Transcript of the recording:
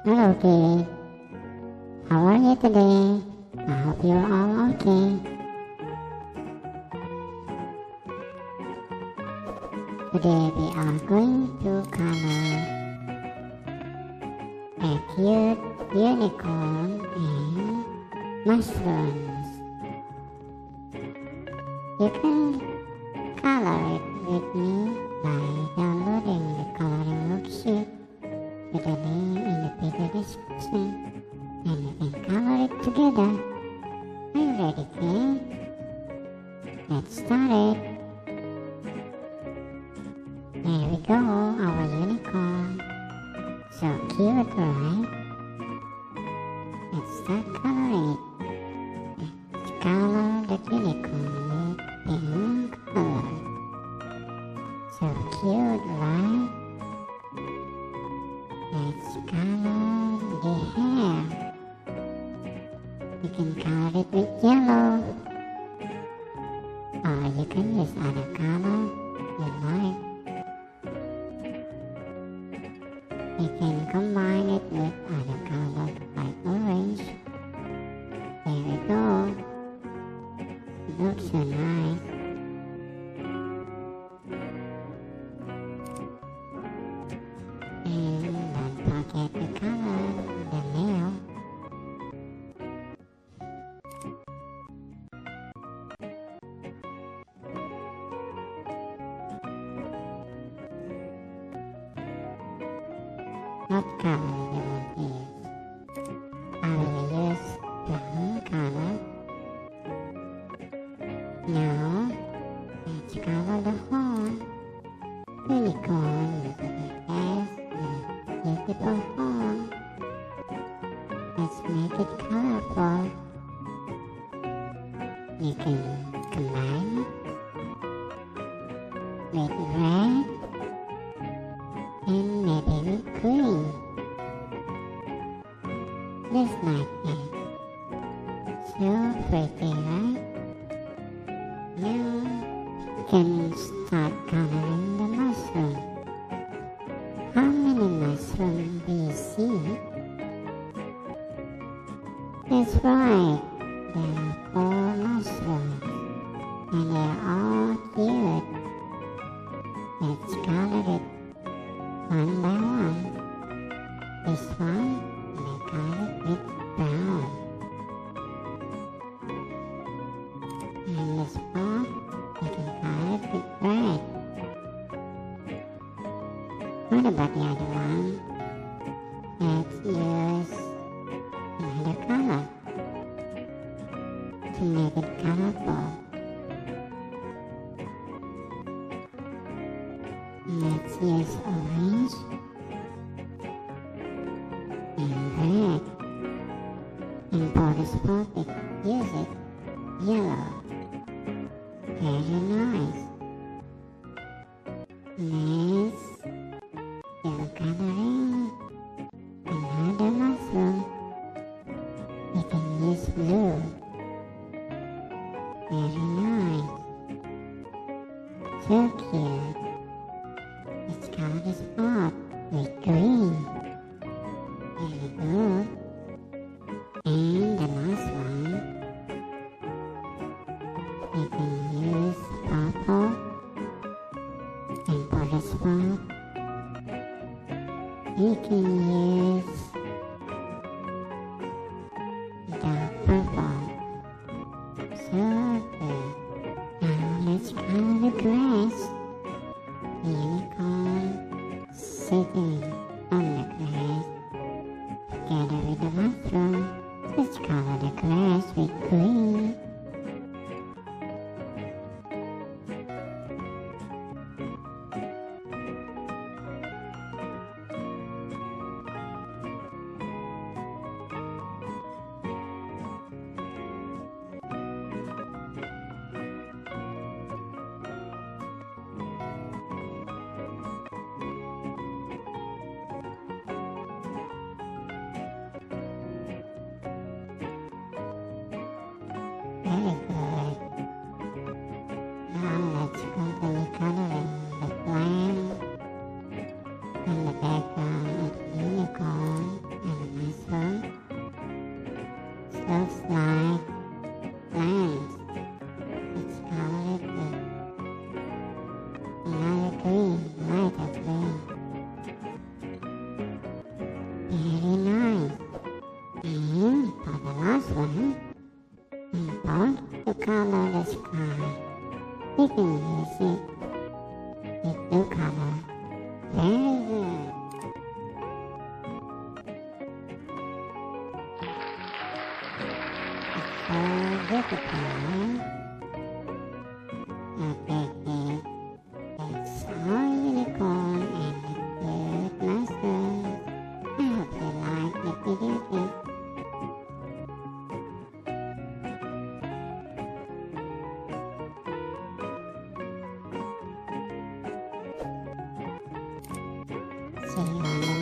Hello kids, how are you today? I hope you're all okay. Today we are going to color a cute unicorn and mushrooms. You can color it with me by downloading the coloring worksheet with the link in the video description, and you can color it together. Are you ready, kid? Let's start it. There we go, our unicorn. So cute, right? Let's start coloring it. Let's color the unicorn with pink color. So cute, right? Let's color the hair. You can color it with yellow, or you can use other color you like. You can combine it with other colors like orange. There we go. It looks so nice. And don't forget to color the nail. What color you want to use? I will use brown color. Now, let's color the horn. Unicorn with the has a beautiful horn. Let's make it colorful. You can combine it with red and maybe with green, just like that. So pretty, right? Now you can start coloring the mushroom. How many mushrooms do you see? That's right, there are 4 mushrooms, and they're all cute. Let's color it one by one. This one, we color it with brown. And this part, we can color it with red. What about the other one? Let's use another color to make it colorful. Let's use orange and red, and for the spot we use it yellow. Very nice. Next, you're coloring another mushroom. We can use blue. Very nice. So cute. Let's color the spot with green. Very good. And the last one, we can use purple. And for the spot, we can use dark purple. So good. Now let's color the grass. The unicorn sitting on the grass together with the mushroom. Let's color the grass with green. Very good. Now let's continue coloring the plant and the background of the unicorn and goodbye. Okay, that's our unicorn and the cute monsters. I hope you like the video game. See you on the